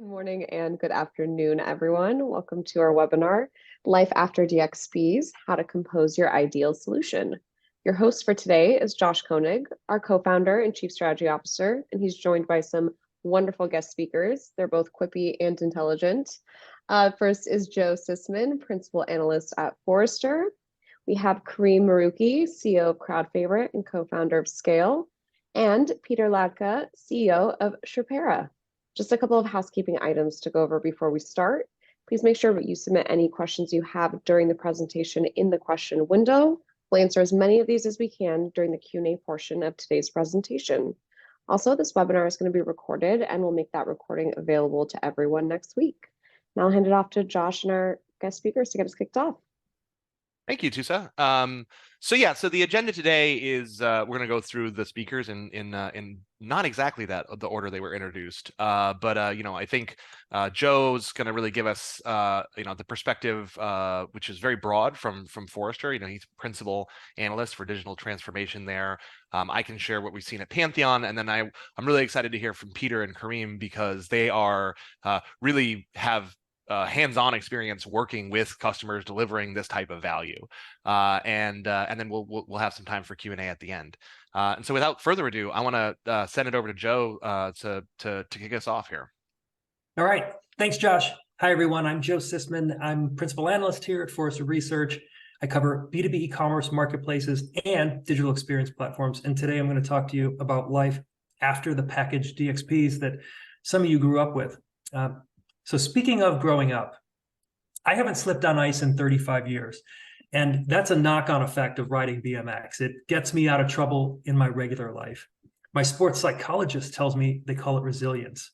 Good morning and good afternoon, everyone. Welcome to our webinar, Life After DXPs, How to Compose Your Ideal Solution. Your host for today is Josh Koenig, our co-founder and chief strategy officer, and he's joined by some wonderful guest speakers. They're both quippy and intelligent. First is Joe Cicman, principal analyst at Forrester. We have Karim Marucchi, CEO of Crowd Favorite and co-founder of Scale, and Peter Ladka, CEO of Sherpera. Just a couple of housekeeping items to go over before we start. Please make sure that you submit any questions you have during the presentation in the question window. We'll answer as many of these as we can during the Q&A portion of today's presentation. Also, this webinar is going to be recorded and we'll make that recording available to everyone next week. Now I'll hand it off to Josh and our guest speakers to get us kicked off. Thank you, Tusa. So the agenda today is we're going to go through the speakers in not exactly the order they were introduced, but I think Joe's going to really give us the perspective, which is very broad from Forrester. He's principal analyst for digital transformation there. I can share what we've seen at Pantheon, and then I'm really excited to hear from Peter and Karim because they are really have hands-on experience working with customers delivering this type of value, and then we'll have some time for Q&A at the end. And so without further ado, I want to send it over to Joe to kick us off here. All right, thanks, Josh. Hi everyone, I'm Joe Cicman. I'm principal analyst here at Forrester Research. I cover B2B e-commerce marketplaces and digital experience platforms, and today I'm going to talk to you about life after the packaged DXPs that some of you grew up with. So speaking of growing up, I haven't slipped on ice in 35 years, and that's a knock-on effect of riding BMX. It gets me out of trouble in my regular life. My sports psychologist tells me they call it resilience.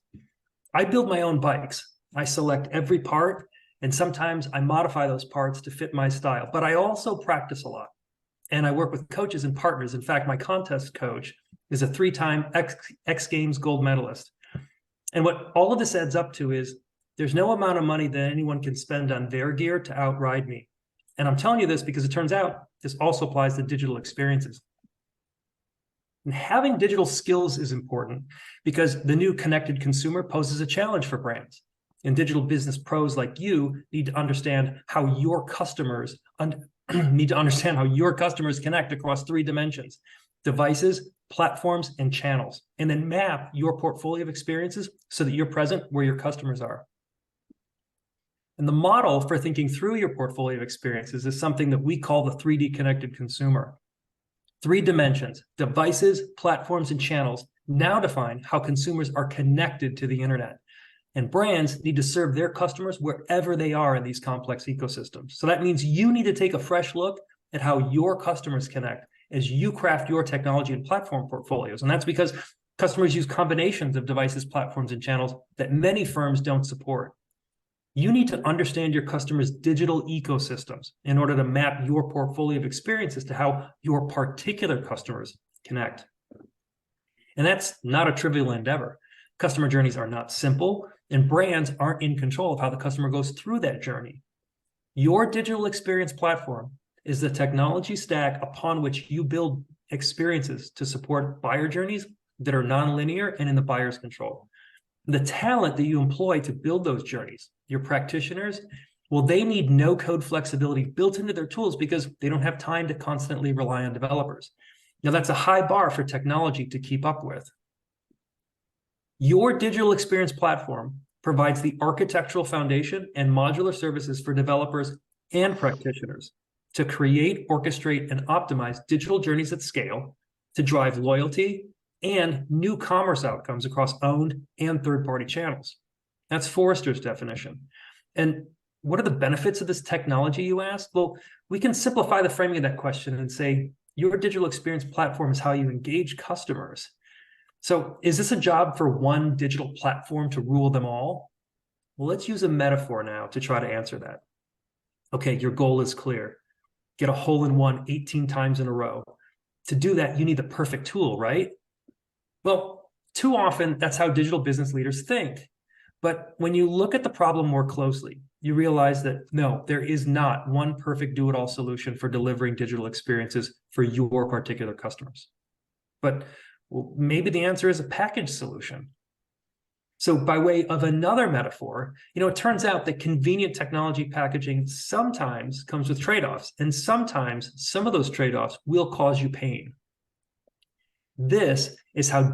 I build my own bikes. I select every part, and sometimes I modify those parts to fit my style, but I also practice a lot, and I work with coaches and partners. In fact, my contest coach is a three-time X Games gold medalist. And what all of this adds up to is there's no amount of money that anyone can spend on their gear to outride me. And I'm telling you this because it turns out this also applies to digital experiences. And having digital skills is important because the new connected consumer poses a challenge for brands. And digital business pros like you need to understand how your customers connect across three dimensions: devices, platforms, and channels, and then map your portfolio of experiences so that you're present where your customers are. And the model for thinking through your portfolio of experiences is something that we call the 3D connected consumer. Three dimensions: devices, platforms, and channels now define how consumers are connected to the internet. And brands need to serve their customers wherever they are in these complex ecosystems. So that means you need to take a fresh look at how your customers connect as you craft your technology and platform portfolios. And that's because customers use combinations of devices, platforms, and channels that many firms don't support. You need to understand your customers' digital ecosystems in order to map your portfolio of experiences to how your particular customers connect. And that's not a trivial endeavor. Customer journeys are not simple, and brands aren't in control of how the customer goes through that journey. Your digital experience platform is the technology stack upon which you build experiences to support buyer journeys that are nonlinear and in the buyer's control. The talent that you employ to build those journeys, your practitioners, well, they need no-code flexibility built into their tools because they don't have time to constantly rely on developers. Now, that's a high bar for technology to keep up with. Your digital experience platform provides the architectural foundation and modular services for developers and practitioners to create, orchestrate, and optimize digital journeys at scale to drive loyalty and new commerce outcomes across owned and third-party channels. That's Forrester's definition. And what are the benefits of this technology, you ask? Well, we can simplify the framing of that question and say, your digital experience platform is how you engage customers. So is this a job for one digital platform to rule them all? Well, let's use a metaphor now to try to answer that. Okay, your goal is clear. Get a hole-in-one 18 times in a row. To do that, you need the perfect tool, right? Well, too often, that's how digital business leaders think. But when you look at the problem more closely, you realize that no, there is not one perfect do-it-all solution for delivering digital experiences for your particular customers. But well, maybe the answer is a package solution. So by way of another metaphor, it turns out that convenient technology packaging sometimes comes with trade-offs, and sometimes some of those trade-offs will cause you pain. This is how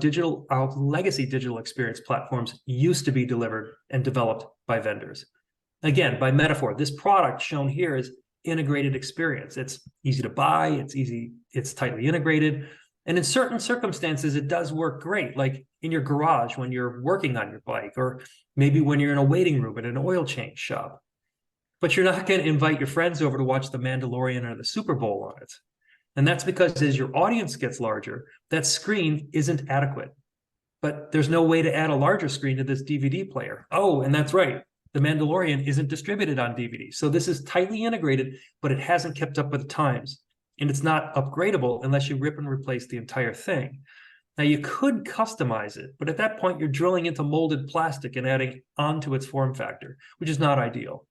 legacy digital experience platforms used to be delivered and developed by vendors. Again, by metaphor, this product shown here is integrated experience. It's easy to buy, it's tightly integrated. And in certain circumstances, it does work great, like in your garage when you're working on your bike, or maybe when you're in a waiting room at an oil change shop. But you're not going to invite your friends over to watch The Mandalorian or the Super Bowl on it. And that's because as your audience gets larger, that screen isn't adequate. But there's no way to add a larger screen to this DVD player. Oh, and that's right. The Mandalorian isn't distributed on DVD. So this is tightly integrated, but it hasn't kept up with the times. And it's not upgradable unless you rip and replace the entire thing. Now, you could customize it, but at that point, you're drilling into molded plastic and adding onto its form factor, which is not ideal.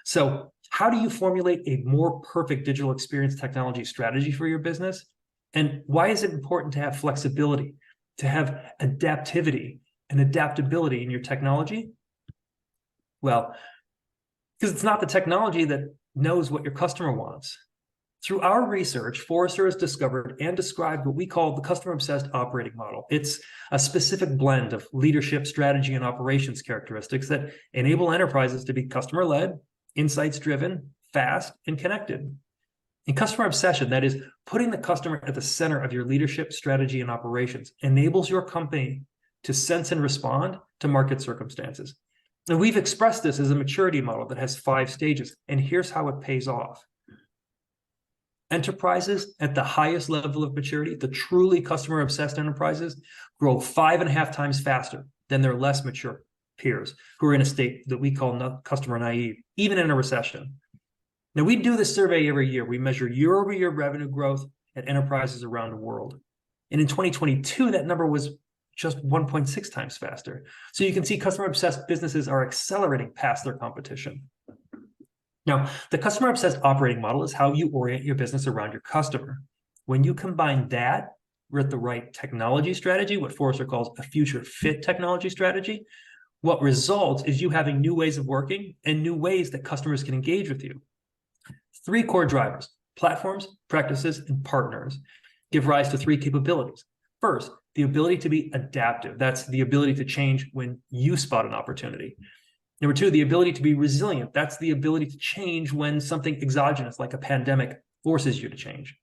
So how do you formulate a more perfect digital experience technology strategy for your business? And why is it important to have flexibility, to have adaptivity and adaptability in your technology? Well, because it's not the technology that knows what your customer wants. Through our research, Forrester has discovered and described what we call the customer-obsessed operating model. It's a specific blend of leadership, strategy, and operations characteristics that enable enterprises to be customer-led, insights-driven, fast, and connected. In customer obsession, that is, putting the customer at the center of your leadership, strategy, and operations, enables your company to sense and respond to market circumstances. And we've expressed this as a maturity model that has 5 stages, and here's how it pays off. Enterprises at the highest level of maturity, the truly customer-obsessed enterprises, grow 5.5 times faster than their less mature peers who are in a state that we call customer naive, even in a recession. Now, we do this survey every year. We measure year-over-year revenue growth at enterprises around the world. And in 2022, that number was just 1.6 times faster. So you can see customer-obsessed businesses are accelerating past their competition. Now, the customer-obsessed operating model is how you orient your business around your customer. When you combine that with the right technology strategy, what Forrester calls a future fit technology strategy, what results is you having new ways of working and new ways that customers can engage with you. 3 core drivers, platforms, practices, and partners, give rise to 3 capabilities. First, the ability to be adaptive. That's the ability to change when you spot an opportunity. Number 2, the ability to be resilient. That's the ability to change when something exogenous, like a pandemic, forces you to change.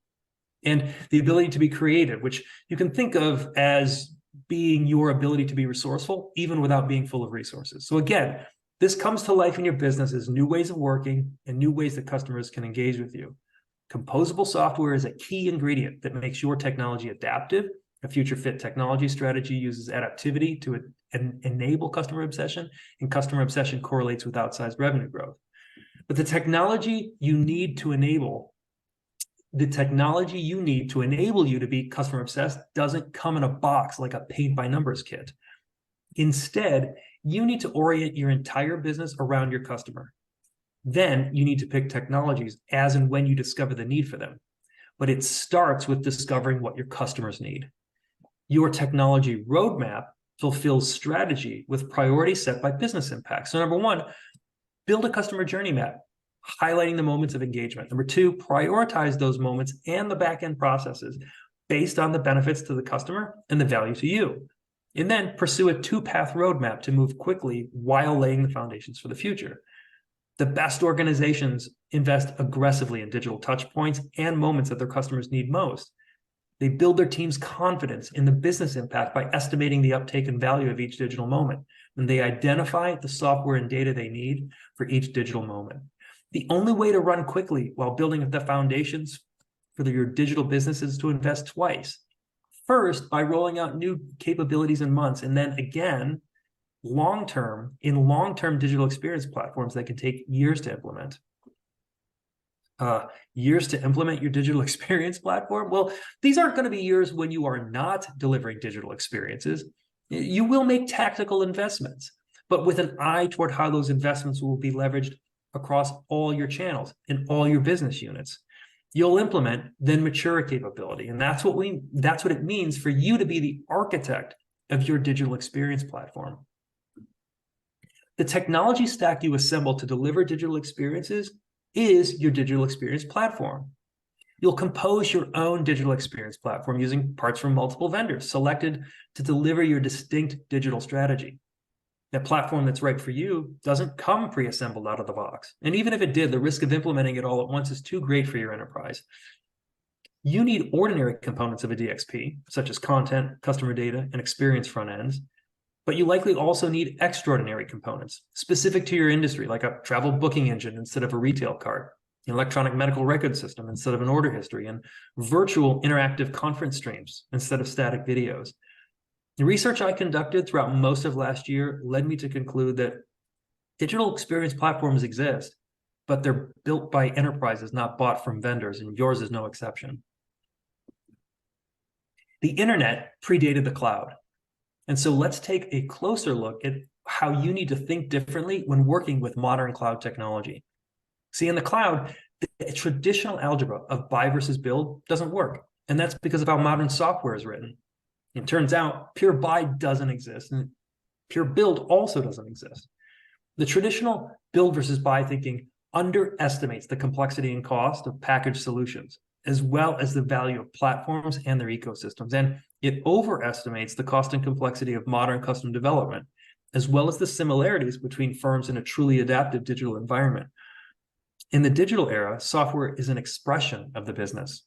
And the ability to be creative, which you can think of as being your ability to be resourceful, even without being full of resources. So again, this comes to life in your business as new ways of working and new ways that customers can engage with you. Composable software is a key ingredient that makes your technology adaptive. A future fit technology strategy uses adaptivity to enable customer obsession, and customer obsession correlates with outsized revenue growth. But the technology you need to enable you to be customer obsessed doesn't come in a box like a paint by numbers kit. Instead, you need to orient your entire business around your customer. Then you need to pick technologies as and when you discover the need for them. But it starts with discovering what your customers need. Your technology roadmap fulfills strategy with priorities set by business impact. So number 1, build a customer journey map, highlighting the moments of engagement. Number 2, prioritize those moments and the back-end processes based on the benefits to the customer and the value to you. And then pursue a 2-path roadmap to move quickly while laying the foundations for the future. The best organizations invest aggressively in digital touch points and moments that their customers need most. They build their team's confidence in the business impact by estimating the uptake and value of each digital moment. And they identify the software and data they need for each digital moment. The only way to run quickly while building the foundations for your digital business is to invest twice. First, by rolling out new capabilities in months, and then again, long-term digital experience platforms that can take years to implement. Years to implement your digital experience platform? Well, these aren't going to be years when you are not delivering digital experiences. You will make tactical investments, but with an eye toward how those investments will be leveraged across all your channels and all your business units. You'll implement, then mature a capability. And that's what it means for you to be the architect of your digital experience platform. The technology stack you assemble to deliver digital experiences is your digital experience platform. You'll compose your own digital experience platform using parts from multiple vendors selected to deliver your distinct digital strategy. That platform that's right for you doesn't come pre-assembled out of the box. And even if it did, the risk of implementing it all at once is too great for your enterprise. You need ordinary components of a DXP, such as content, customer data, and experience front ends. But you likely also need extraordinary components specific to your industry, like a travel booking engine instead of a retail cart, an electronic medical record system instead of an order history, and virtual interactive conference streams instead of static videos. The research I conducted throughout most of last year led me to conclude that digital experience platforms exist, but they're built by enterprises, not bought from vendors, and yours is no exception. The internet predated the cloud. And so let's take a closer look at how you need to think differently when working with modern cloud technology. See, in the cloud, the traditional algebra of buy versus build doesn't work. And that's because of how modern software is written. It turns out pure buy doesn't exist, and pure build also doesn't exist. The traditional build versus buy thinking underestimates the complexity and cost of packaged solutions, as well as the value of platforms and their ecosystems. And it overestimates the cost and complexity of modern custom development, as well as the similarities between firms in a truly adaptive digital environment. In the digital era, software is an expression of the business.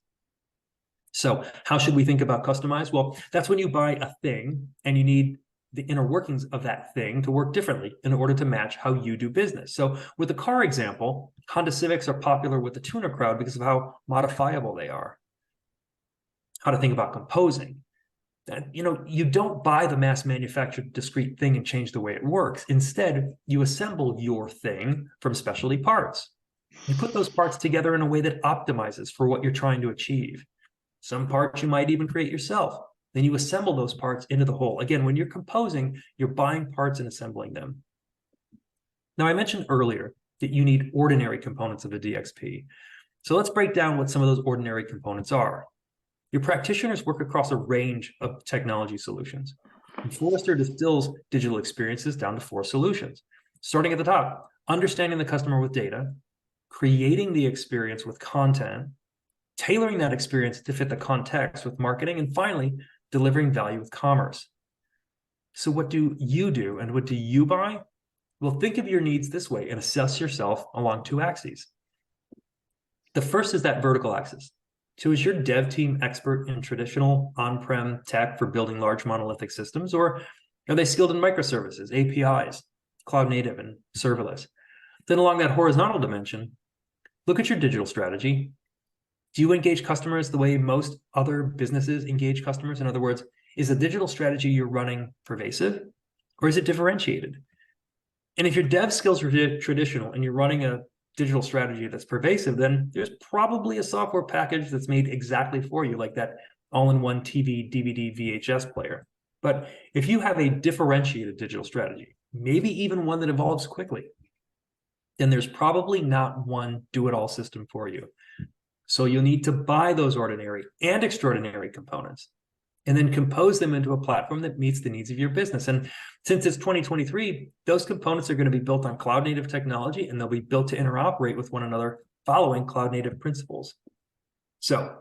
So how should we think about customize? Well, that's when you buy a thing and you need the inner workings of that thing to work differently in order to match how you do business. So with the car example, Honda Civics are popular with the tuner crowd because of how modifiable they are. How to think about composing. You don't buy the mass manufactured discrete thing and change the way it works. Instead, you assemble your thing from specialty parts. You put those parts together in a way that optimizes for what you're trying to achieve. Some parts you might even create yourself. Then you assemble those parts into the whole. Again, when you're composing, you're buying parts and assembling them. Now, I mentioned earlier that you need ordinary components of a DXP. So let's break down what some of those ordinary components are. Your practitioners work across a range of technology solutions. And Forrester distills digital experiences down to 4 solutions. Starting at the top, understanding the customer with data, creating the experience with content, tailoring that experience to fit the context with marketing, and finally, delivering value with commerce. So what do you do and what do you buy? Well, think of your needs this way and assess yourself along 2 axes. The first is that vertical axis. So is your dev team expert in traditional on-prem tech for building large monolithic systems, or are they skilled in microservices, APIs, cloud native, and serverless? Then along that horizontal dimension, look at your digital strategy. Do you engage customers the way most other businesses engage customers? In other words, is the digital strategy you're running pervasive, or is it differentiated? And if your dev skills are traditional and you're running a digital strategy that's pervasive, then there's probably a software package that's made exactly for you, like that all-in-one TV, DVD, VHS player. But if you have a differentiated digital strategy, maybe even one that evolves quickly, then there's probably not one do-it-all system for you. So you'll need to buy those ordinary and extraordinary components and then compose them into a platform that meets the needs of your business. And since it's 2023, those components are going to be built on cloud native technology, and they'll be built to interoperate with one another following cloud native principles. So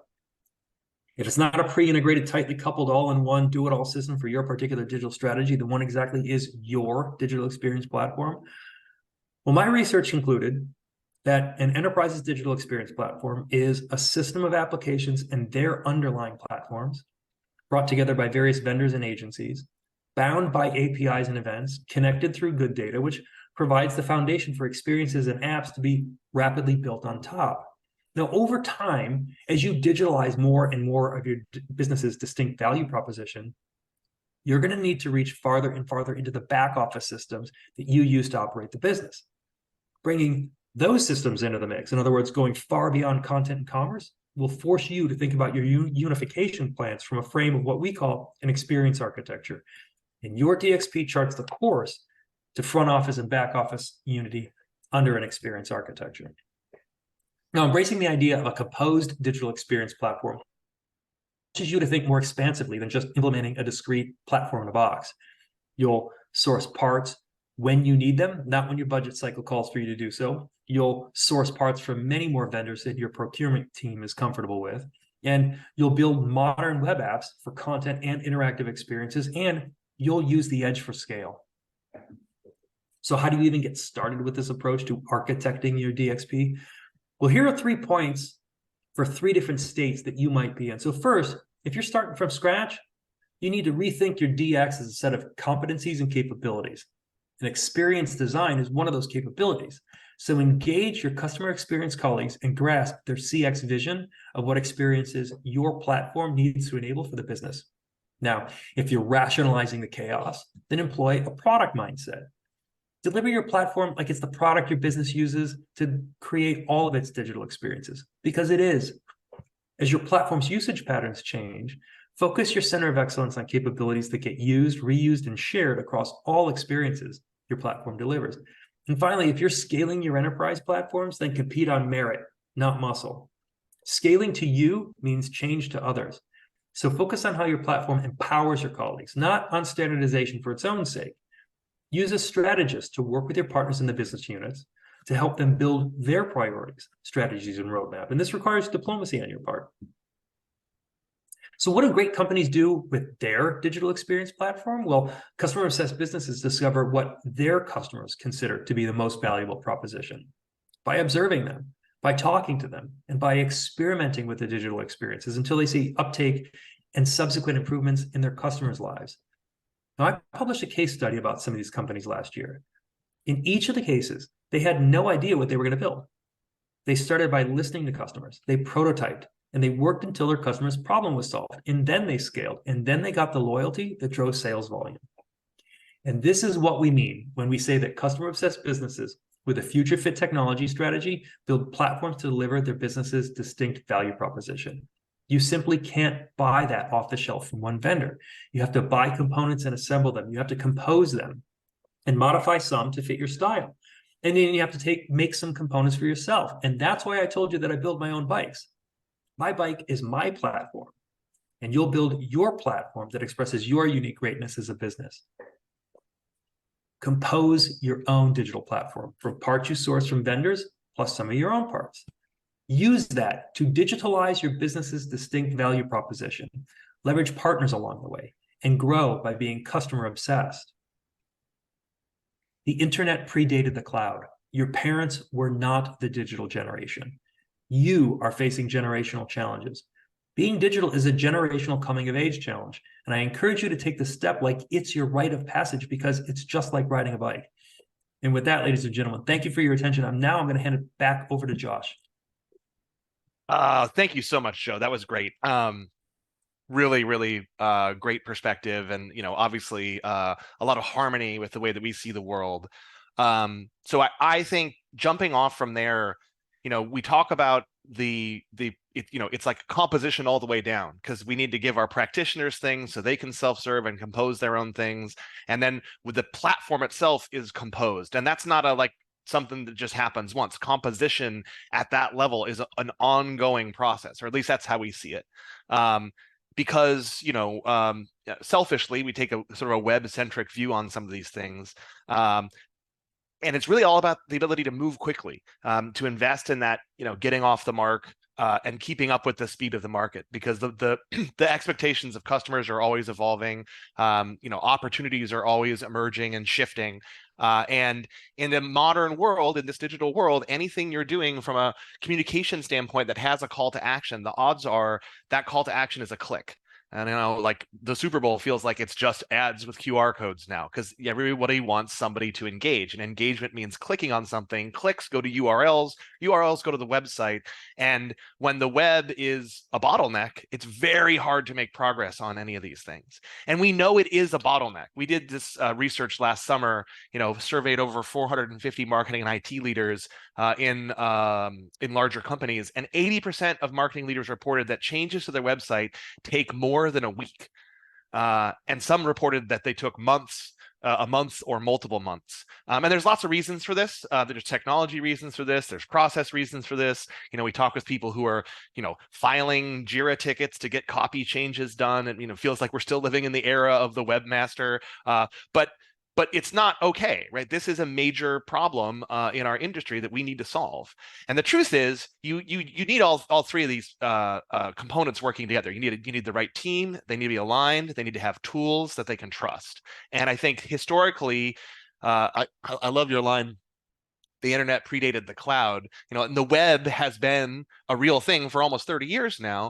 if it's not a pre-integrated, tightly coupled all-in-one do-it-all system for your particular digital strategy, then what exactly is your digital experience platform? Well, my research concluded that an enterprise's digital experience platform is a system of applications and their underlying platforms brought together by various vendors and agencies, bound by APIs and events, connected through good data, which provides the foundation for experiences and apps to be rapidly built on top. Now, over time, as you digitalize more and more of your business's distinct value proposition, you're going to need to reach farther and farther into the back office systems that you use to operate the business. Bringing those systems into the mix, in other words, going far beyond content and commerce, will force you to think about your unification plans from a frame of what we call an experience architecture. And your DXP charts the course to front office and back office unity under an experience architecture. Now, embracing the idea of a composed digital experience platform teaches you to think more expansively than just implementing a discrete platform in a box. You'll source parts, when you need them, not when your budget cycle calls for you to do so. You'll source parts from many more vendors that your procurement team is comfortable with. And you'll build modern web apps for content and interactive experiences, and you'll use the edge for scale. So how do you even get started with this approach to architecting your DXP? Well, here are 3 points for 3 different states that you might be in. So first, if you're starting from scratch, you need to rethink your DX as a set of competencies and capabilities. And experience design is one of those capabilities. So engage your customer experience colleagues and grasp their CX vision of what experiences your platform needs to enable for the business. Now, if you're rationalizing the chaos, then employ a product mindset. Deliver your platform like it's the product your business uses to create all of its digital experiences, because it is. As your platform's usage patterns change, focus your center of excellence on capabilities that get used, reused, and shared across all experiences your platform delivers. And finally, if you're scaling your enterprise platforms, then compete on merit, not muscle. Scaling to you means change to others. So focus on how your platform empowers your colleagues, not on standardization for its own sake. Use a strategist to work with your partners in the business units to help them build their priorities, strategies, and roadmap. And this requires diplomacy on your part. So what do great companies do with their digital experience platform? Well, customer-obsessed businesses discover what their customers consider to be the most valuable proposition by observing them, by talking to them, and by experimenting with the digital experiences until they see uptake and subsequent improvements in their customers' lives. Now, I published a case study about some of these companies last year. In each of the cases, they had no idea what they were going to build. They started by listening to customers. They prototyped, and they worked until their customer's problem was solved. And then they scaled, and then they got the loyalty that drove sales volume. And this is what we mean when we say that customer-obsessed businesses with a future-fit technology strategy build platforms to deliver their business's distinct value proposition. You simply can't buy that off the shelf from one vendor. You have to buy components and assemble them. You have to compose them and modify some to fit your style. And then you have to make some components for yourself. And that's why I told you that I build my own bikes. My bike is my platform, and you'll build your platform that expresses your unique greatness as a business. Compose your own digital platform from parts you source from vendors, plus some of your own parts. Use that to digitalize your business's distinct value proposition, leverage partners along the way, and grow by being customer obsessed. The internet predated the cloud. Your parents were not the digital generation. You are facing generational challenges. Being digital is a generational coming of age challenge. And I encourage you to take the step like it's your rite of passage, because it's just like riding a bike. And with that, ladies and gentlemen, thank you for your attention. I'm going to hand it back over to Josh. Thank you so much, Joe. That was great. Really, really great perspective, and obviously a lot of harmony with the way that we see the world. So I think jumping off from there, we talk about it's like composition all the way down, because we need to give our practitioners things so they can self-serve and compose their own things, and then with the platform itself is composed, and that's not something that just happens once. Composition at that level is an ongoing process, or at least that's how we see it. Because selfishly, we take a sort of a web-centric view on some of these things, and it's really all about the ability to move quickly, to invest in that, getting off the mark and keeping up with the speed of the market, because the expectations of customers are always evolving. Opportunities are always emerging and shifting. And in the modern world, in this digital world, anything you're doing from a communication standpoint that has a call to action, the odds are that call to action is a click. And like the Super Bowl feels like it's just ads with QR codes now, because everybody wants somebody to engage, and engagement means clicking on something. Clicks go to URLs, URLs go to the website, and when the web is a bottleneck, it's very hard to make progress on any of these things. And we know it is a bottleneck. We did this research last summer, surveyed over 450 marketing and IT leaders in larger companies, and 80% of marketing leaders reported that changes to their website take more than a week, and some reported that they took months, a month or multiple months. And there's lots of reasons for this. There's technology reasons for this. There's process reasons for this. We talk with people who are, filing Jira tickets to get copy changes done, and feels like we're still living in the era of the webmaster. But but it's not okay, right? This is a major problem in our industry that we need to solve. And the truth is, you need all three of these components working together. You need the right team. They need to be aligned. They need to have tools that they can trust. And I think historically, I love your line. The internet predated the cloud, and the web has been a real thing for almost 30 years now.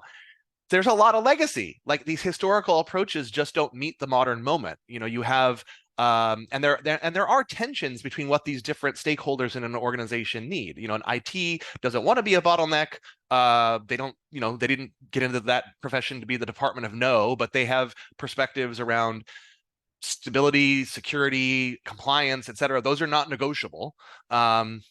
There's a lot of legacy. Like, these historical approaches just don't meet the modern moment. You have and there are tensions between what these different stakeholders in an organization need. An IT doesn't want to be a bottleneck. They don't, they didn't get into that profession to be the department of no, but they have perspectives around stability, security, compliance, et cetera. Those are not negotiable. And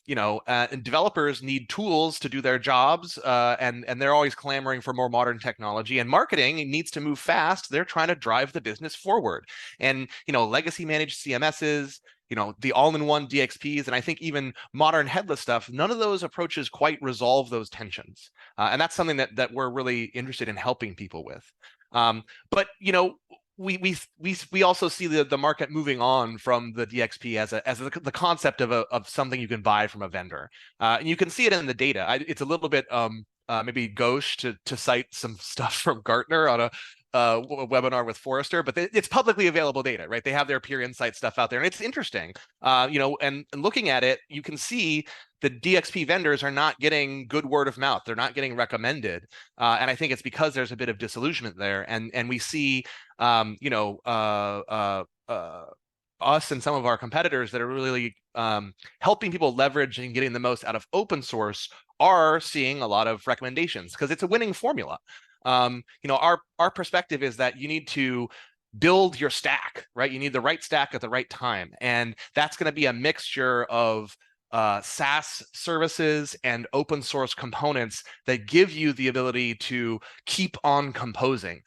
developers need tools to do their jobs, and they're always clamoring for more modern technology. And marketing needs to move fast. They're trying to drive the business forward. And legacy managed CMSs, the all-in-one DXPs, and I think even modern headless stuff, none of those approaches quite resolve those tensions. And that's something that we're really interested in helping people with. But we also see the market moving on from the DXP as the concept of something you can buy from a vendor, and you can see it in the data. It's a little bit maybe gauche to cite some stuff from Gartner on a webinar with Forrester, but it's publicly available data, right? They have their peer insight stuff out there, and it's interesting. And looking at it, you can see the DXP vendors are not getting good word of mouth. They're not getting recommended, and I think it's because there's a bit of disillusionment there. And we see, us and some of our competitors that are really helping people leverage and getting the most out of open source are seeing a lot of recommendations because it's a winning formula. Our perspective is that you need to build your stack, right? You need the right stack at the right time, and that's going to be a mixture of SaaS services and open source components that give you the ability to keep on composing,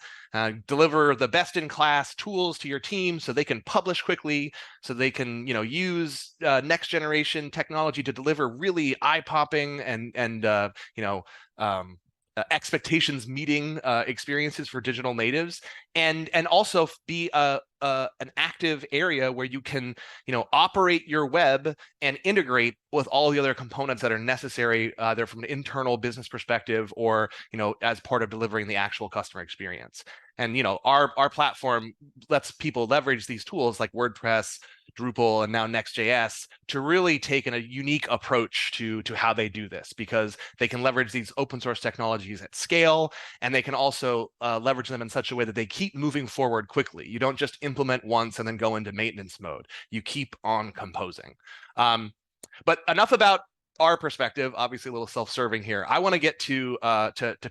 deliver the best in class tools to your team so they can publish quickly, so they can use next generation technology to deliver really eye-popping and expectations meeting experiences for digital natives, and also be an active area where you can operate your web and integrate with all the other components that are necessary, either from an internal business perspective or as part of delivering the actual customer experience. And our platform lets people leverage these tools like WordPress, Drupal, and now Next.js to really take a unique approach to how they do this, because they can leverage these open source technologies at scale, and they can also leverage them in such a way that they keep moving forward quickly. You don't just implement once and then go into maintenance mode. You keep on composing. But enough about our perspective. Obviously a little self-serving here. I want to get to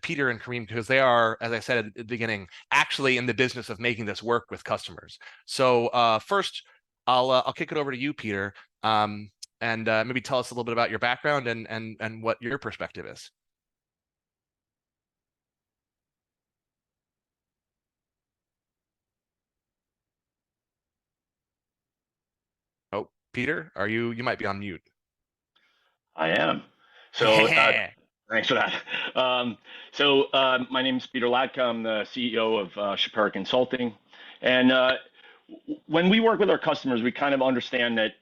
Peter and Karim, because they are, as I said at the beginning, actually in the business of making this work with customers. So first, I'll kick it over to you, Peter, and maybe tell us a little bit about your background and what your perspective is. Oh, Peter, you might be on mute. I am. So thanks for that. My name is Peter Ladka. I'm the CEO of Sherpera Consulting. And when we work with our customers, we kind of understand that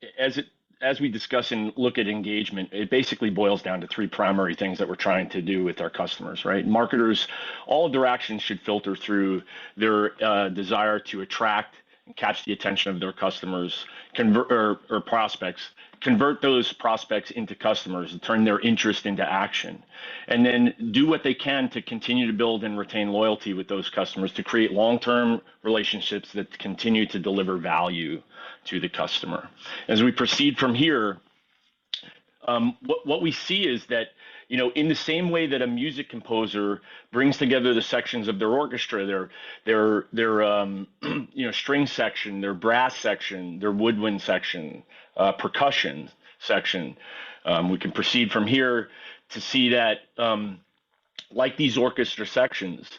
as we discuss and look at engagement, it basically boils down to three primary things that we're trying to do with our customers, right? Marketers, all of their actions should filter through their desire to attract and catch the attention of their customers, convert or prospects, convert those prospects into customers and turn their interest into action, and then do what they can to continue to build and retain loyalty with those customers to create long-term relationships that continue to deliver value to the customer. As we proceed from here, what we see is that, in the same way that a music composer brings together the sections of their orchestra, their string section, their brass section, their woodwind section, percussion section, we can proceed from here to see that, like these orchestra sections,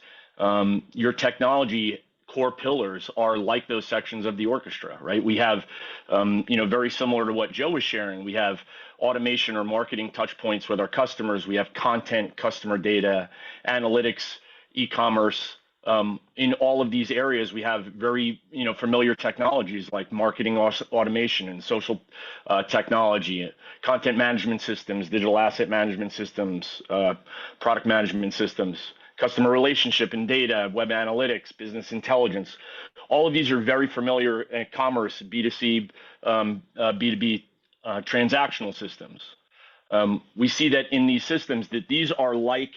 your technology core pillars are like those sections of the orchestra, right? We have, very similar to what Joe was sharing, we have automation or marketing touch points with our customers. We have content, customer data, analytics, e-commerce, in all of these areas, we have very familiar technologies like marketing automation and social technology, content management systems, digital asset management systems, product management systems, customer relationship and data, web analytics, business intelligence. All of these are very familiar in commerce, B2C, B2B transactional systems. We see that in these systems that these are like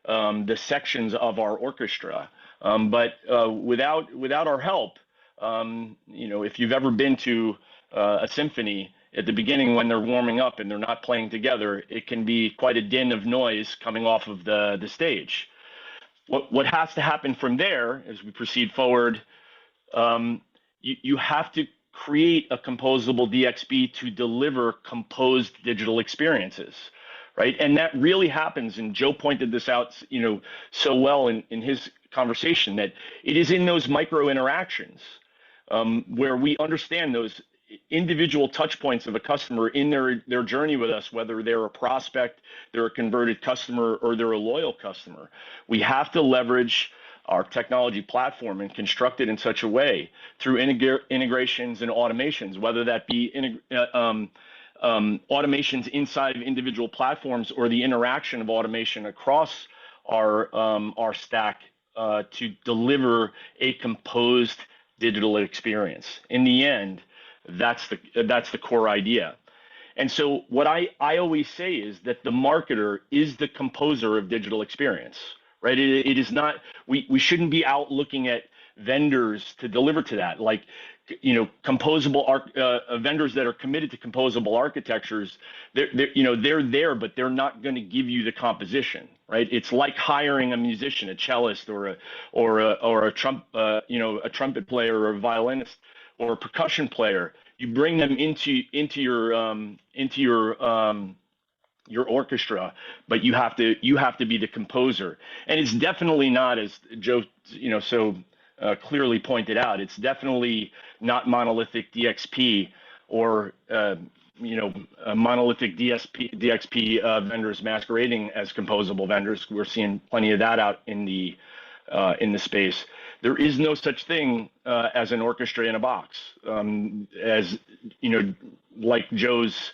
the sections of our orchestra. But without our help, if you've ever been to a symphony, at the beginning when they're warming up and they're not playing together, it can be quite a din of noise coming off of the stage. What has to happen from there as we proceed forward, you have to create a composable DXP to deliver composed digital experiences, right? And that really happens, and Joe pointed this out, so well in his conversation, that it is in those micro interactions where we understand those individual touch points of a customer in their journey with us, whether they're a prospect, they're a converted customer, or they're a loyal customer. We have to leverage our technology platform and construct it in such a way through integrations and automations, whether that be automations inside of individual platforms or the interaction of automation across our stack to deliver a composed digital experience. In the end, that's the core idea. And so what I always say is that the marketer is the composer of digital experience, right? It is not, we shouldn't be out looking at vendors to deliver to that. Like, composable vendors that are committed to composable architectures, they're there, but they're not going to give you the composition, right? It's like hiring a musician, a cellist, or a trumpet player, or a violinist, or a percussion player. You bring them into your orchestra, but you have to be the composer. And it's definitely not, as Joe so clearly pointed out, it's definitely not monolithic DXP or monolithic DXP vendors masquerading as composable vendors. We're seeing plenty of that out in the space. There is no such thing as an orchestra in a box. As like Joe's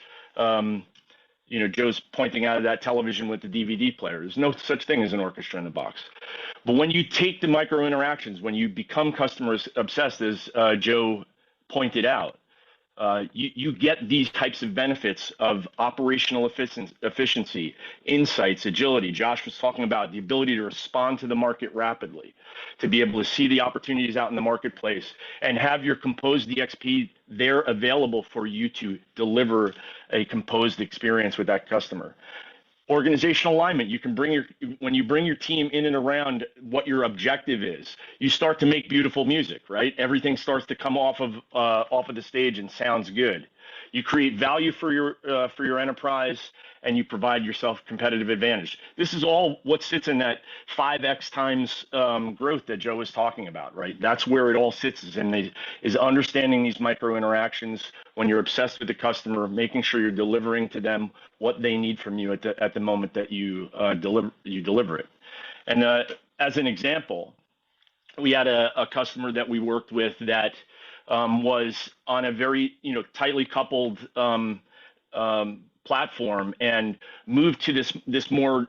pointing out of that television with the DVD player. There's no such thing as an orchestra in a box. But when you take the micro interactions, when you become customers obsessed, as Joe pointed out, you get these types of benefits of operational efficiency, insights, agility. Josh was talking about the ability to respond to the market rapidly, to be able to see the opportunities out in the marketplace and have your composed DXP there available for you to deliver a composed experience with that customer. Organizational alignment. When you bring your team in and around what your objective is, you start to make beautiful music, right? Everything starts to come off of the stage and sounds good. You create value for your enterprise, and you provide yourself competitive advantage. This is all what sits in that 5x times growth that Joe was talking about, right? That's where it all sits, is understanding these micro interactions when you're obsessed with the customer, making sure you're delivering to them what they need from you at the moment that you deliver it. And as an example, we had a customer that we worked with that was on a very tightly coupled platform and moved to this more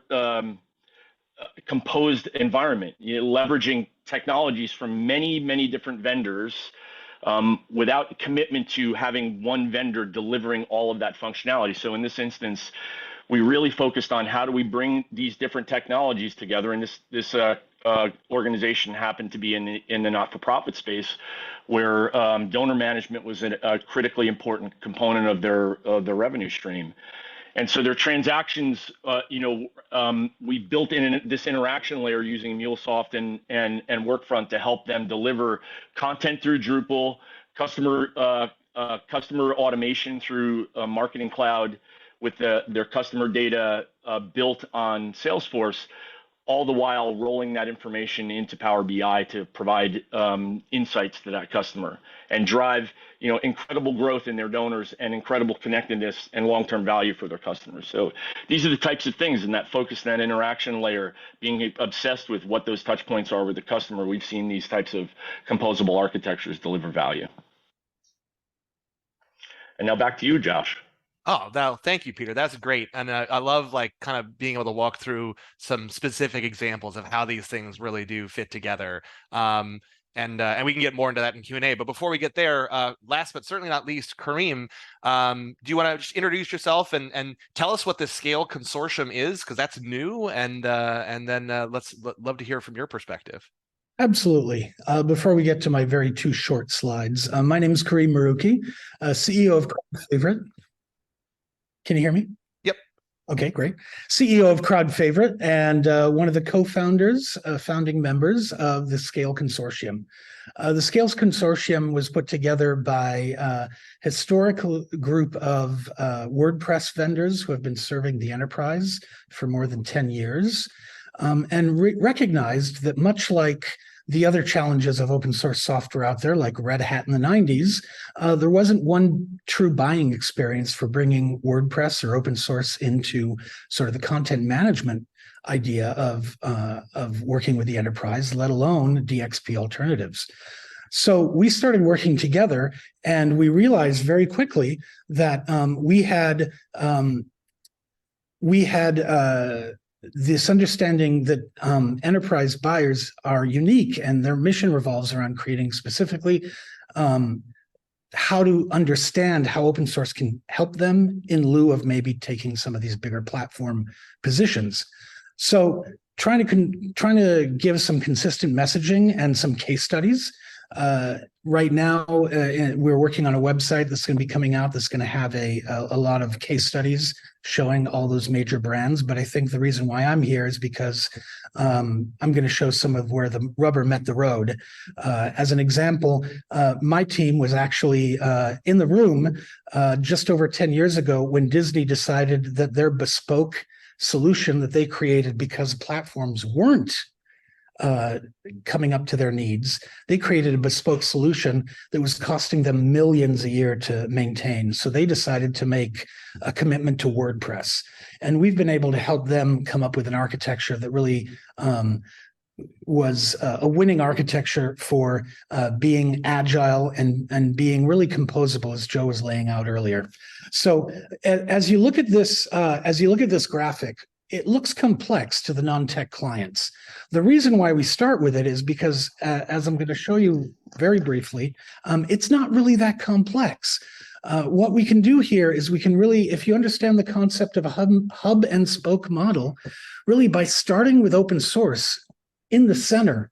composed environment, leveraging technologies from many different vendors without commitment to having one vendor delivering all of that functionality. So in this instance, we really focused on how do we bring these different technologies together. And this organization happened to be in the not-for-profit space, where donor management was a critically important component of their revenue stream. And so their transactions, we built in this interaction layer using MuleSoft and Workfront to help them deliver content through Drupal, customer automation through Marketing Cloud with their customer data built on Salesforce, all the while rolling that information into Power BI to provide insights to that customer and drive, incredible growth in their donors and incredible connectedness and long-term value for their customers. So these are the types of things in that focus, that interaction layer, being obsessed with what those touch points are with the customer. We've seen these types of composable architectures deliver value. And now back to you, Josh. Oh, no, thank you, Peter. That's great. And I love kind of being able to walk through some specific examples of how these things really do fit together. And we can get more into that in Q&A. But before we get there, last but certainly not least, Karim, do you want to just introduce yourself and tell us what the Scale Consortium is? Because that's new. And then love to hear from your perspective. Absolutely. Before we get to my very two short slides, my name is Karim Marucchi, CEO of Crowd Favorite. Can you hear me? Yep. Okay, great. CEO of Crowd Favorite and one of the co-founders, founding members of the Scale Consortium. The Scale Consortium was put together by a historical group of WordPress vendors who have been serving the enterprise for more than 10 years and recognized that much like the other challenges of open source software out there, like Red Hat in the 90s, there wasn't one true buying experience for bringing WordPress or open source into sort of the content management idea of working with the enterprise, let alone DXP alternatives. So we started working together, and we realized very quickly that we had this understanding that enterprise buyers are unique and their mission revolves around creating specifically how to understand how open source can help them in lieu of maybe taking some of these bigger platform positions. So trying to give some consistent messaging and some case studies. Right now, we're working on a website that's going to be coming out that's going to have a lot of case studies showing all those major brands. But I think the reason why I'm here is because I'm going to show some of where the rubber met the road. As an example, my team was actually in the room just over 10 years ago when Disney decided that their bespoke solution that they created because platforms weren't coming up to their needs, they created a bespoke solution that was costing them millions a year to maintain. So they decided to make a commitment to WordPress. And we've been able to help them come up with an architecture that really was a winning architecture for being agile and being really composable, as Joe was laying out earlier. So as you look at this graphic, it looks complex to the non-tech clients. The reason why we start with it is because, as I'm going to show you very briefly, it's not really that complex. What we can do here is we can really, if you understand the concept of a hub and spoke model, really by starting with open source in the center,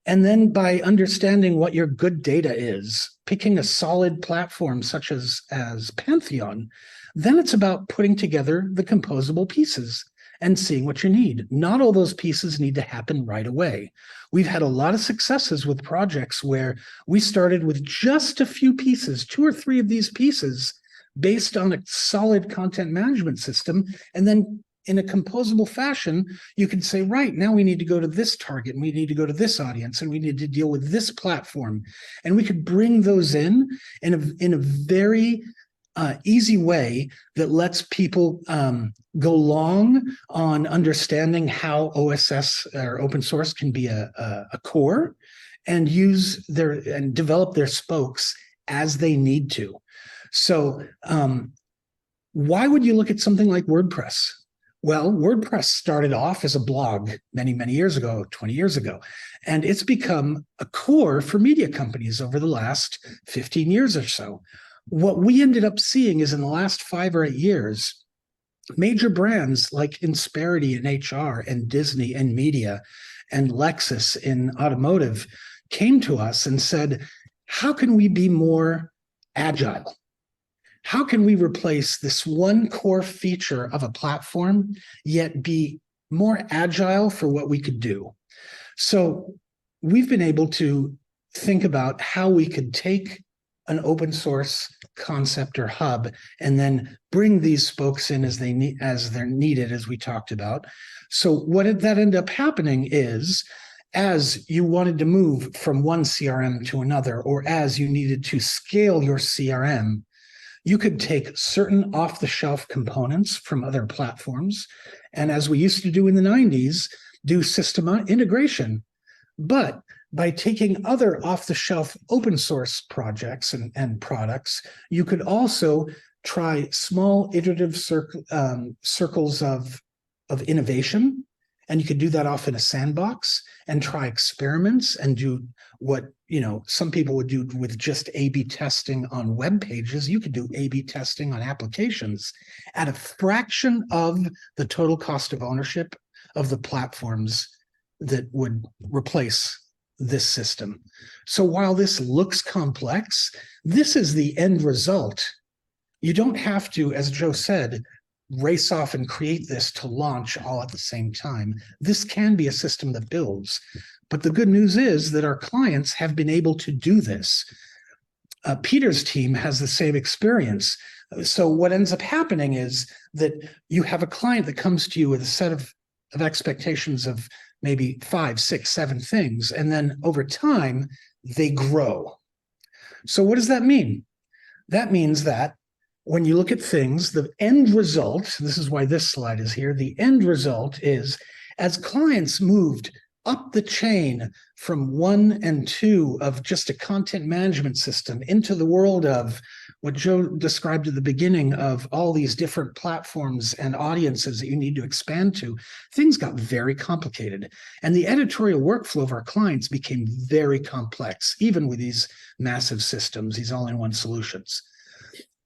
and then by understanding what your good data is, picking a solid platform such as Pantheon, then it's about putting together the composable pieces and seeing what you need. Not all those pieces need to happen right away. We've had a lot of successes with projects where we started with just a few pieces, 2 or 3 of these pieces based on a solid content management system. And then in a composable fashion, you can say, right, now we need to go to this target, and we need to go to this audience, and we need to deal with this platform. And we could bring those in a very easy way that lets people go long on understanding how OSS or open source can be a core and develop their spokes as they need to. So why would you look at something like WordPress? Well, WordPress started off as a blog many, many years ago, 20 years ago, and it's become a core for media companies over the last 15 years or so. What we ended up seeing is in the last 5 or 8 years, major brands like Insperity in HR and Disney in media and Lexus in automotive came to us and said, how can we be more agile? How can we replace this one core feature of a platform, yet be more agile for what we could do? So we've been able to think about how we could take an open source concept or hub, and then bring these spokes in as they're needed, as we talked about. So what did that end up happening is, as you wanted to move from one CRM to another, or as you needed to scale your CRM, you could take certain off-the-shelf components from other platforms, and as we used to do in the 90s, do system integration. But by taking other off-the-shelf open source projects and products, you could also try small iterative circles of innovation, and you could do that off in a sandbox and try experiments and do what some people would do with just A/B testing on web pages. You could do A/B testing on applications at a fraction of the total cost of ownership of the platforms that would replace this system. So while this looks complex, this is the end result. You don't have to, as Joe said, race off and create this to launch all at the same time. This can be a system that builds. But the good news is that our clients have been able to do this. Peter's team has the same experience. So what ends up happening is that you have a client that comes to you with a set of expectations of maybe 5, 6, 7 things, and then over time, they grow. So what does that mean? That means that when you look at things, the end result, this is why this slide is here, the end result is, as clients moved up the chain from 1 and 2 of just a content management system into the world of what Joe described at the beginning of all these different platforms and audiences that you need to expand to, things got very complicated. And the editorial workflow of our clients became very complex, even with these massive systems, these all-in-one solutions.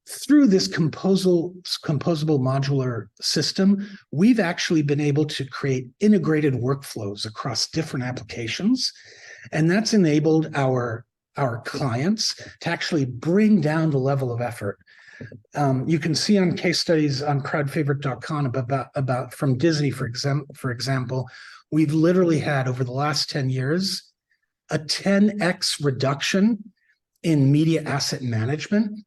Through this composable modular system, we've actually been able to create integrated workflows across different applications. And that's enabled our clients to actually bring down the level of effort. You can see on case studies on crowdfavorite.com about from Disney, for example, we've literally had over the last 10 years, a 10x reduction in media asset management.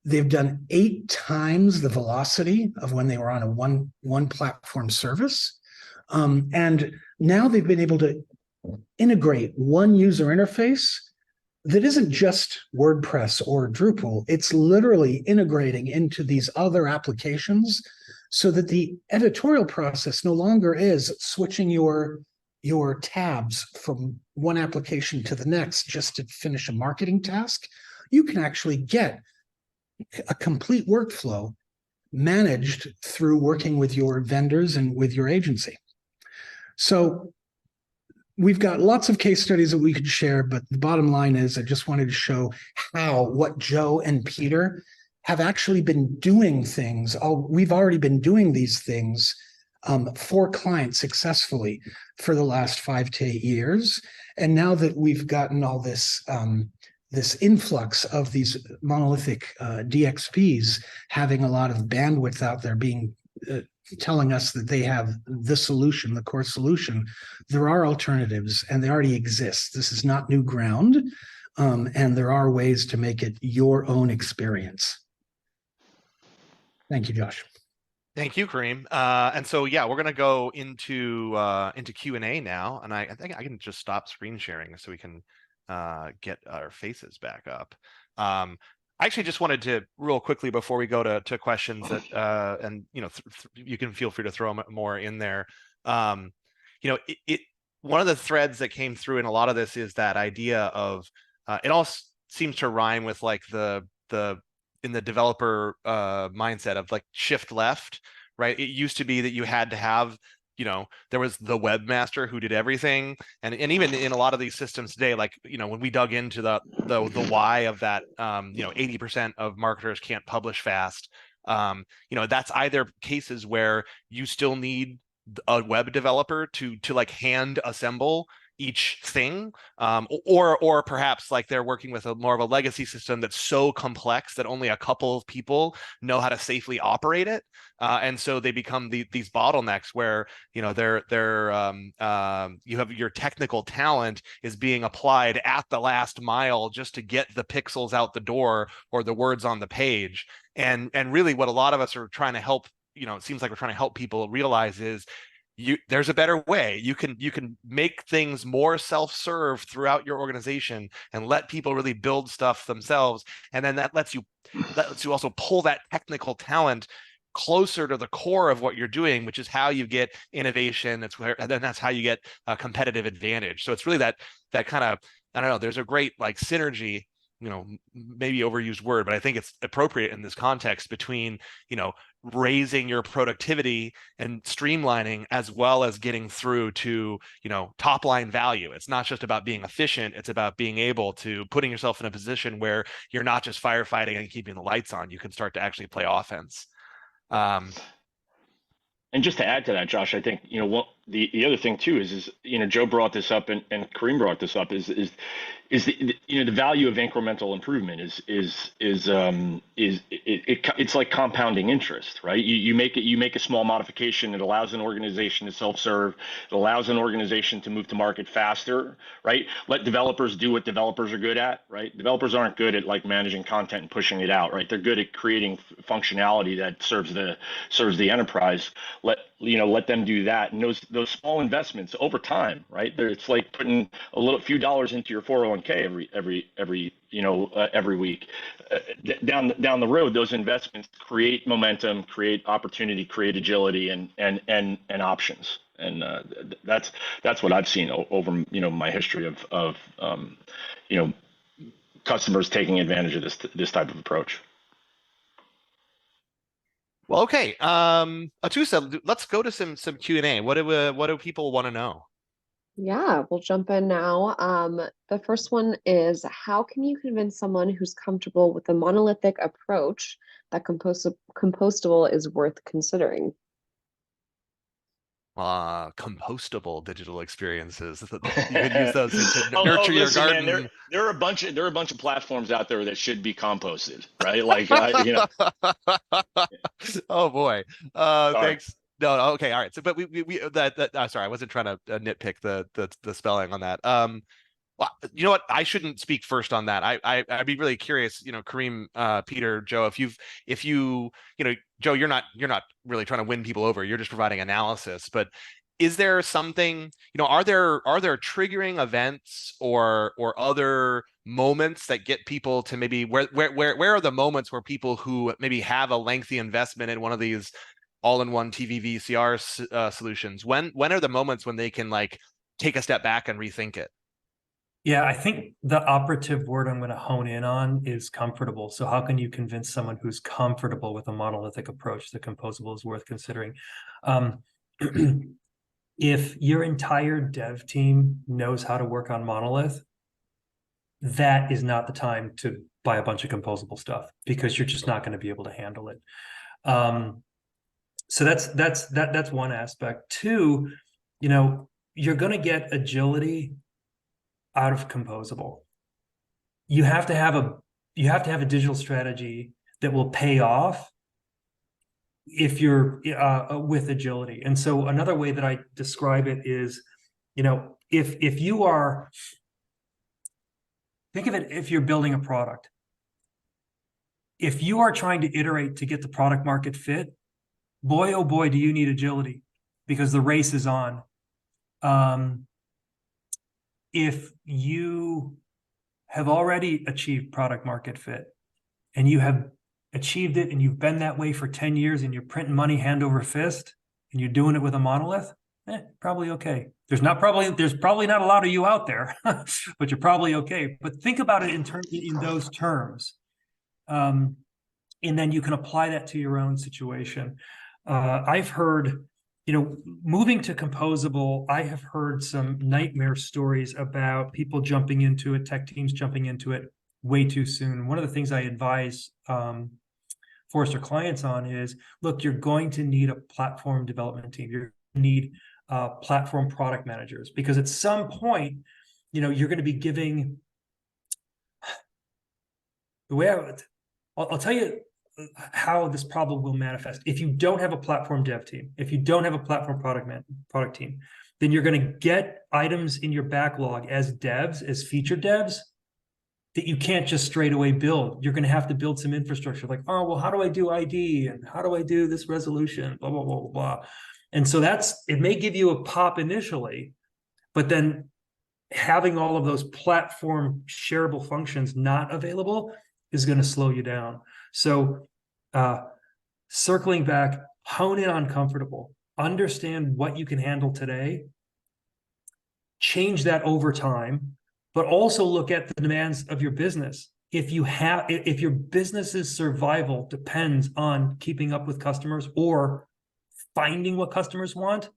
They've done 8 times the velocity of when they were on a one platform service. And now they've been able to integrate one user interface that isn't just WordPress or Drupal. It's literally integrating into these other applications so that the editorial process no longer is switching your tabs from one application to the next just to finish a marketing task. You can actually get a complete workflow managed through working with your vendors and with your agency. So we've got lots of case studies that we could share, but the bottom line is I just wanted to show what Joe and Peter have actually been doing things. We've already been doing these things for clients successfully for the last 5 to 8 years. And now that we've gotten all this this influx of these monolithic DXPs having a lot of bandwidth out there telling us that they have the solution, the core solution, there are alternatives and they already exist. This is not new ground, and there are ways to make it your own experience. Thank you, Josh. Thank you, Karim. And so, yeah, we're going to go into Q&A now, and I think I can just stop screen sharing so we can get our faces back up. I actually just wanted to real quickly before we go to questions that and you can feel free to throw more in there. One of the threads that came through in a lot of this is that idea of it all seems to rhyme with like the in the developer mindset of like shift left, right? It used to be that you had to have there was the webmaster who did everything, and even in a lot of these systems today, like when we dug into the why of that, 80% of marketers can't publish fast. That's either cases where you still need a web developer to like hand assemble each thing, or perhaps like they're working with more of a legacy system that's so complex that only a couple of people know how to safely operate it, and so they become these bottlenecks where you have your technical talent is being applied at the last mile just to get the pixels out the door or the words on the page, and really what a lot of us are trying to help, it seems like we're trying to help people realize is there's a better way. You can make things more self-serve throughout your organization and let people really build stuff themselves. And then that lets you also pull that technical talent closer to the core of what you're doing, which is how you get innovation. And then that's how you get a competitive advantage. So it's really that kind of, I don't know, there's a great like synergy, maybe overused word, but I think it's appropriate in this context between, raising your productivity and streamlining as well as getting through to, top line value. It's not just about being efficient. It's about being able to putting yourself in a position where you're not just firefighting and keeping the lights on. You can start to actually play offense. And just to add to that, Josh, I think, what the other thing too is Joe brought this up and Karim brought this up is the value of incremental improvement it's like compounding interest, right? You make a small modification. It allows an organization to self-serve. It allows an organization to move to market faster, right? Let developers do what developers are good at, right? Developers aren't good at like managing content and pushing it out, right? They're good at creating functionality that serves the enterprise. Let them do that. And those small investments over time, right? It's like putting a few dollars into your 401k every week. Down the road, those investments create momentum, create opportunity, create agility, and options. And that's what I've seen over my history of customers taking advantage of this type of approach. Well, okay. Atousa, let's go to some Q&A. What do people want to know? Yeah, we'll jump in now. The first one is, how can you convince someone who's comfortable with a monolithic approach that compostable is worth considering? Compostable digital experiences. You could use those to nurture your garden. Man, there are a bunch of platforms out there that should be composted, right? Like, Oh boy. Sorry. Thanks. No, okay, all right. So, but sorry, I wasn't trying to nitpick the spelling on that. Well, you know what? I shouldn't speak first on that. I'd be really curious, Karim, Peter, Joe, if you Joe, you're not really trying to win people over. You're just providing analysis. But is there something, are there triggering events or other moments that get people to maybe where are the moments where people who maybe have a lengthy investment in one of these all-in-one TV VCR solutions, when are the moments when they can like take a step back and rethink it? Yeah, I think the operative word I'm going to hone in on is comfortable. So how can you convince someone who's comfortable with a monolithic approach that composable is worth considering? If your entire dev team knows how to work on monolith, that is not the time to buy a bunch of composable stuff because you're just not going to be able to handle it. So that's one aspect. Two, you're going to get agility out of composable. You have to have a digital strategy that will pay off if you're with agility. And so another way that I describe it is, if you are, think of it, if you're building a product, if you are trying to iterate to get the product market fit, boy, oh boy, do you need agility because the race is on. If you have already achieved product market fit and you have achieved it and you've been that way for 10 years and you're printing money hand over fist and you're doing it with a monolith, probably okay. There's probably not a lot of you out there, but you're probably okay. But think about it in those terms. And then you can apply that to your own situation. I've heard, moving to composable, I have heard some nightmare stories about people jumping into it, tech teams jumping into it way too soon. One of the things I advise Forrester clients on is, look, you're going to need a platform development team. You're going to need platform product managers, because at some point, you're going to be giving. The way I'll tell you how this problem will manifest. If you don't have a platform dev team, if you don't have a platform product team, then you're going to get items in your backlog as devs, as feature devs, that you can't just straight away build. You're going to have to build some infrastructure, like, oh, well, how do I do ID? And how do I do this resolution? Blah, blah, blah, blah, blah. And so it may give you a pop initially, but then having all of those platform shareable functions not available is going to slow you down. So circling back, hone in on comfortable, understand what you can handle today, change that over time, but also look at the demands of your business. If your business's survival depends on keeping up with customers or finding what customers want,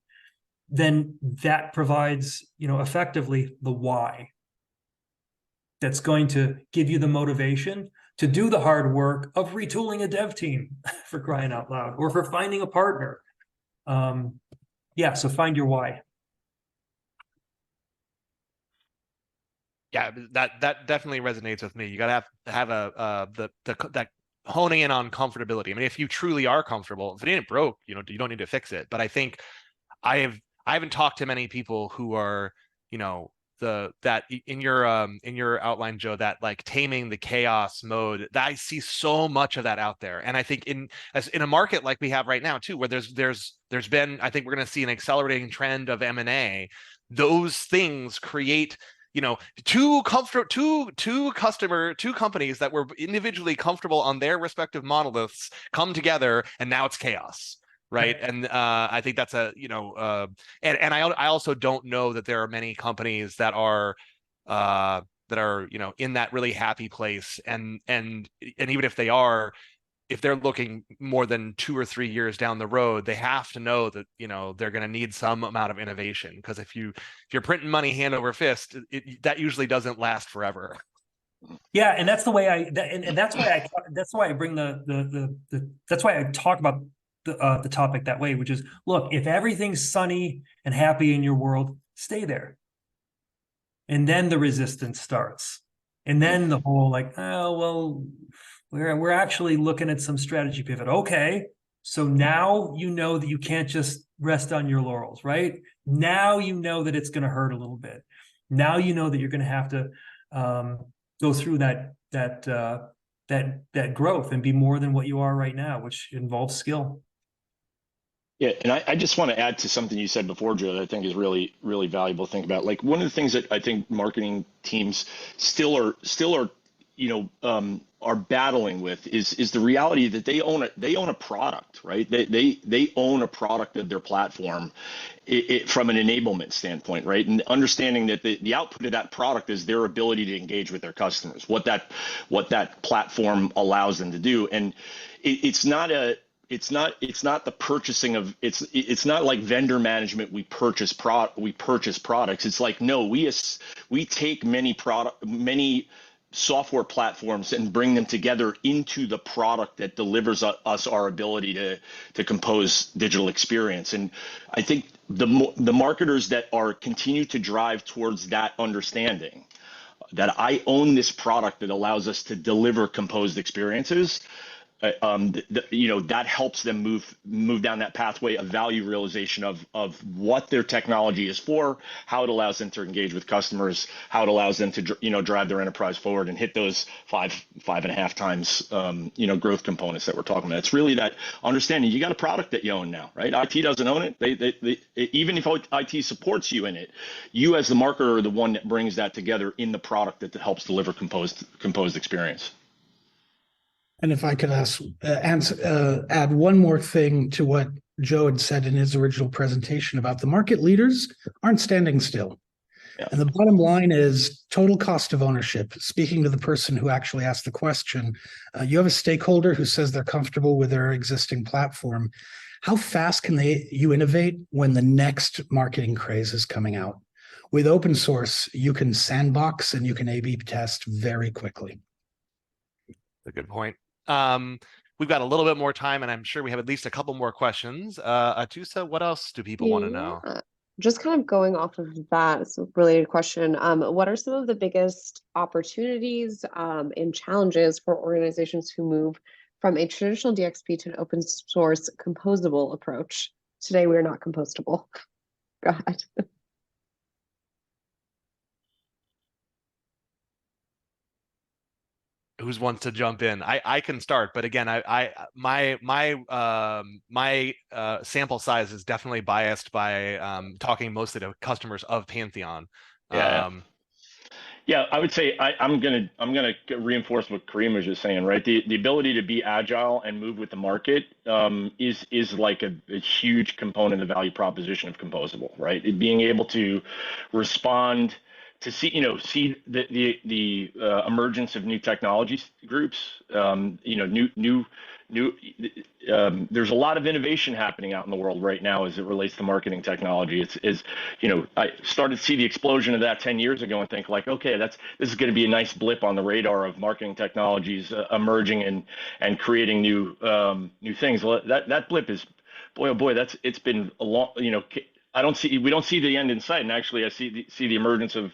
then that provides, effectively the why. That's going to give you the motivation to do the hard work of retooling a dev team, for crying out loud, or for finding a partner. So find your why. Yeah, that definitely resonates with me. You gotta have that honing in on comfortability. I mean, if you truly are comfortable, if it ain't broke, you don't need to fix it. But I think I haven't talked to many people who are, that in your outline, Joe, that like taming the chaos mode, that I see so much of that out there. And I think in a market like we have right now too, where there's been, I think we're going to see an accelerating trend of M&A. Those things create, two companies that were individually comfortable on their respective monoliths come together, and now it's chaos. Right. And I think that's and I also don't know that there are many companies that are in that really happy place. And even if they are, if they're looking more than 2 or 3 years down the road, they have to know that, they're going to need some amount of innovation, because if you're printing money hand over fist, that usually doesn't last forever. Yeah. And that's the way that's why I bring that's why I talk about the topic that way, which is, look, if everything's sunny and happy in your world, stay there. And then the resistance starts. And then the whole we're actually looking at some strategy pivot. Okay. So now that you can't just rest on your laurels, right? Now that it's going to hurt a little bit. Now that you're going to have to go through that growth and be more than what you are right now, which involves skill. Yeah, and I just want to add to something you said before, Joe, that I think is really, really valuable to think about. Like, one of the things that I think marketing teams still are battling with is the reality that they own a product, right? They own a product of their platform from an enablement standpoint, right? And understanding that the output of that product is their ability to engage with their customers, what that platform allows them to do. And it's not the purchasing of it's not like vendor management. We purchase products. It's like, no, we take many software platforms and bring them together into the product that delivers us our ability to compose digital experience. And I think the marketers that continue to drive towards that understanding that I own this product that allows us to deliver composed experiences, that helps them move down that pathway of value realization of what their technology is for, how it allows them to engage with customers, how it allows them to drive their enterprise forward and hit those 5.5 times growth components that we're talking about. It's really that understanding you got a product that you own now, right? IT doesn't own it. They even if IT supports you in it, you as the marketer are the one that brings that together in the product that helps deliver composed experience. And if I could add one more thing to what Joe had said in his original presentation about the market leaders aren't standing still. Yeah. And the bottom line is total cost of ownership. Speaking to the person who actually asked the question, you have a stakeholder who says they're comfortable with their existing platform. How fast can you innovate when the next marketing craze is coming out? With open source, you can sandbox and you can A/B test very quickly. A good point. We've got a little bit more time, and I'm sure we have at least a couple more questions. Tusa, what else do people want to know? Just kind of going off of that, it's a related question. What are some of the biggest opportunities and challenges for organizations who move from a traditional DXP to an open source composable approach? Today, we are not compostable. Go ahead. Who wants to jump in? I can start, but again, my sample size is definitely biased by talking mostly to customers of Pantheon. Yeah. Yeah, I would say I'm gonna reinforce what Karim was just saying, right? The ability to be agile and move with the market is like a huge component of the value proposition of composable, right? Being able to respond to see the emergence of new technology groups, there's a lot of innovation happening out in the world right now as it relates to marketing technology. I started to see the explosion of that 10 years ago and think like, okay, this is going to be a nice blip on the radar of marketing technologies emerging and creating new things. Well, that blip is, boy, oh boy, it's been a long, we don't see the end in sight. And actually I see the emergence of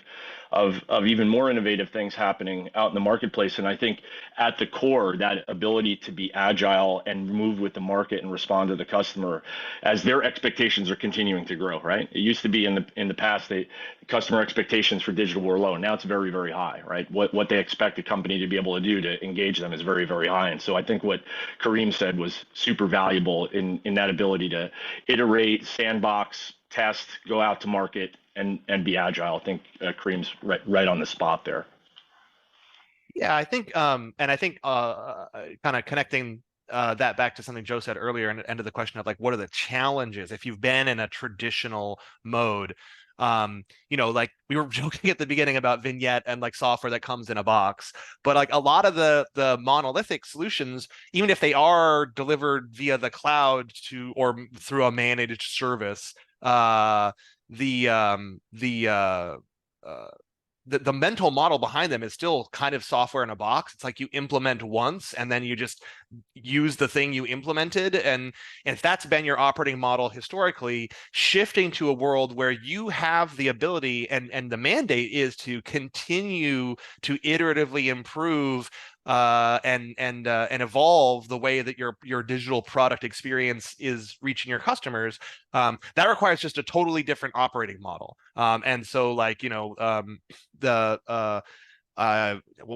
even more innovative things happening out in the marketplace. And I think at the core, that ability to be agile and move with the market and respond to the customer as their expectations are continuing to grow, right? It used to be in the past, customer expectations for digital were low. Now it's very, very high, right? What they expect a company to be able to do to engage them is very, very high. And so I think what Karim said was super valuable in that ability to iterate, sandbox, test, go out to market, and be agile. I think Karim's right on the spot there. Yeah, I think, and I think kind of connecting that back to something Joe said earlier, and end of the question of like, what are the challenges if you've been in a traditional mode? Like we were joking at the beginning about Vignette and like software that comes in a box, but like a lot of the monolithic solutions, even if they are delivered via the cloud or through a managed service, the mental model behind them is still kind of software in a box. It's like you implement once and then you just use the thing you implemented. And if that's been your operating model historically, shifting to a world where you have the ability and the mandate is to continue to iteratively improve and evolve the way that your digital product experience is reaching your customers, that requires just a totally different operating model. And so like,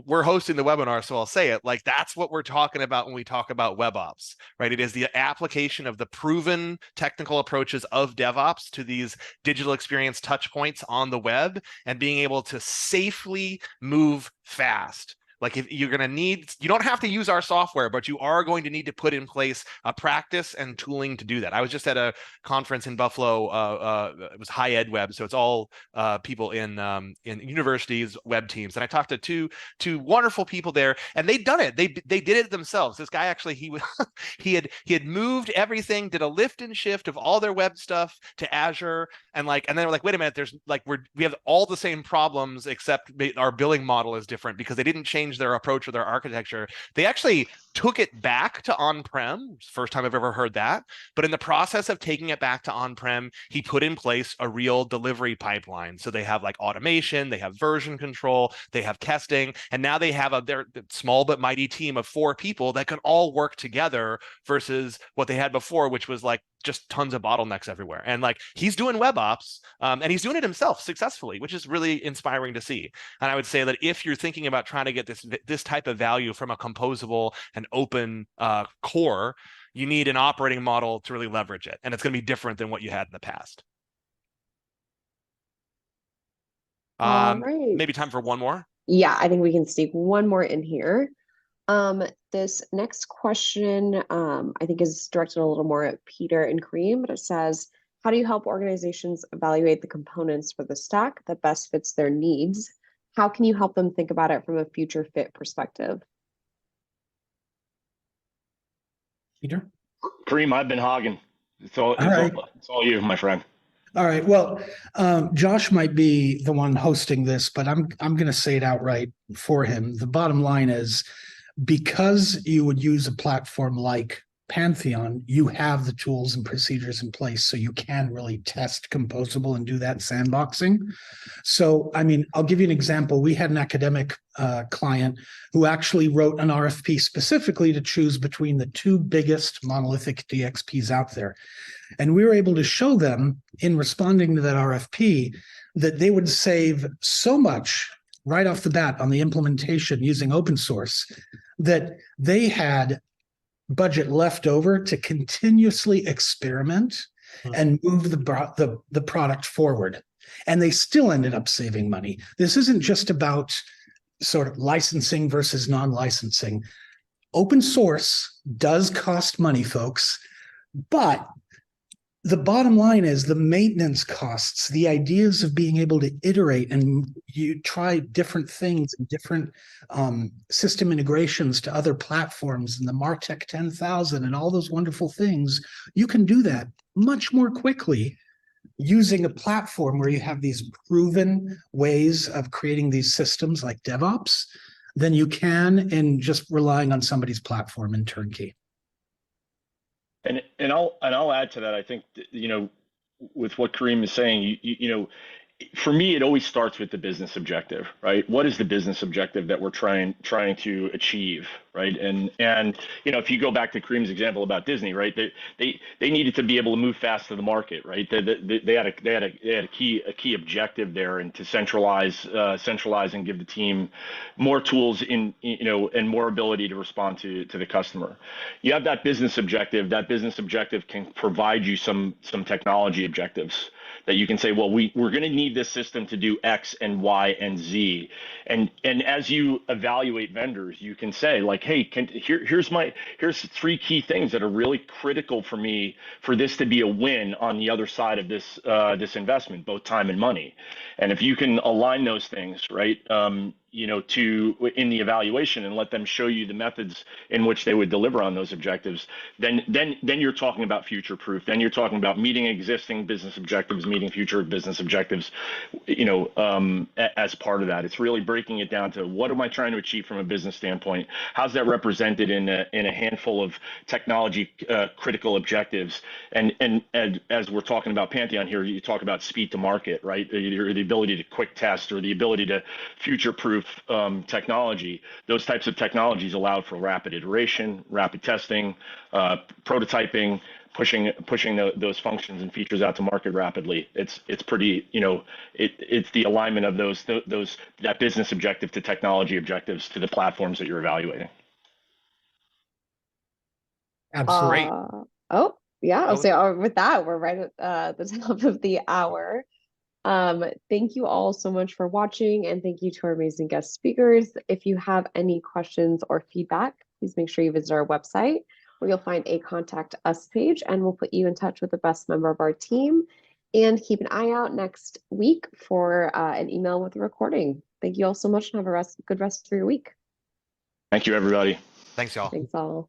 we're hosting the webinar, so I'll say it, like that's what we're talking about when we talk about web ops, right? It is the application of the proven technical approaches of DevOps to these digital experience touch points on the web and being able to safely move fast. Like if you're going to need, you don't have to use our software, but you are going to need to put in place a practice and tooling to do that. I was just at a conference in Buffalo. It was High Ed Web, so it's all people in universities, web teams. And I talked to two wonderful people there, and they'd done it. They did it themselves. This guy actually he had moved everything, did a lift and shift of all their web stuff to Azure, and then they were like, wait a minute, there's like we have all the same problems except our billing model is different because they didn't change their approach or their architecture. They actually took it back to on-prem. First time I've ever heard that. But in the process of taking it back to on-prem, he put in place a real delivery pipeline. So they have like automation, they have version control, they have testing, and now they have their small but mighty team of 4 people that can all work together versus what they had before, which was like just tons of bottlenecks everywhere. And like he's doing web ops and he's doing it himself successfully, which is really inspiring to see. And I would say that if you're thinking about trying to get this type of value from a composable and open core, you need an operating model to really leverage it. And it's going to be different than what you had in the past. All right. Maybe time for one more. Yeah, I think we can sneak one more in here. This next question, I think is directed a little more at Peter and Karim, but it says, how do you help organizations evaluate the components for the stack that best fits their needs? How can you help them think about it from a future fit perspective? Peter? Karim, I've been hogging. It's all you, my friend. All right. Well, Josh might be the one hosting this, but I'm going to say it outright for him. The bottom line is, because you would use a platform like Pantheon, you have the tools and procedures in place so you can really test composable and do that sandboxing. So, I mean, I'll give you an example. We had an academic client who actually wrote an RFP specifically to choose between the two biggest monolithic DXPs out there. And we were able to show them in responding to that RFP that they would save so much right off the bat on the implementation using open source that they had budget left over to continuously experiment and move the product forward. And they still ended up saving money. This isn't just about sort of licensing versus non-licensing. Open source does cost money, folks, but the bottom line is the maintenance costs, the ideas of being able to iterate and you try different things and different system integrations to other platforms and the MarTech 10,000 and all those wonderful things, you can do that much more quickly using a platform where you have these proven ways of creating these systems like DevOps than you can in just relying on somebody's platform in turnkey. And I'll add to that. I think, you know, with what Karim is saying, you know, for me, it always starts with the business objective, right? What is the business objective that we're trying to achieve, right? And you know, if you go back to Karim's example about Disney, right? They needed to be able to move fast to the market, right? They had a key objective there, and to centralize and give the team more tools in, you know, and more ability to respond to the customer. You have that business objective. That business objective can provide you some technology objectives that you can say, well, we're going to need this system to do X and Y and Z. And as you evaluate vendors, you can say like, hey, here's 3 key things that are really critical for me for this to be a win on the other side of this investment, both time and money. And if you can align those things, right, you know, in the evaluation and let them show you the methods in which they would deliver on those objectives, then you're talking about future proof. Then you're talking about meeting existing business objectives, meeting future business objectives, you know, as part of that. It's really breaking it down to what am I trying to achieve from a business standpoint? How's that represented in a handful of technology critical objectives? And as we're talking about Pantheon here, you talk about speed to market, right? Or the ability to quick test or the ability to future proof technology. Those types of technologies allow for rapid iteration, rapid testing, prototyping, pushing those functions and features out to market rapidly. It's pretty, you know, it's the alignment of that business objective to technology objectives to the platforms that you're evaluating. Absolutely. Oh, yeah. I'll say with that, we're right at the top of the hour. Thank you all so much for watching, and thank you to our amazing guest speakers. If you have any questions or feedback, please make sure you visit our website where you'll find a contact us page, and we'll put you in touch with the best member of our team. And keep an eye out next week for an email with a recording. Thank you all so much, and have a good rest of your week. Thank you, everybody. Thanks, y'all. Thanks all.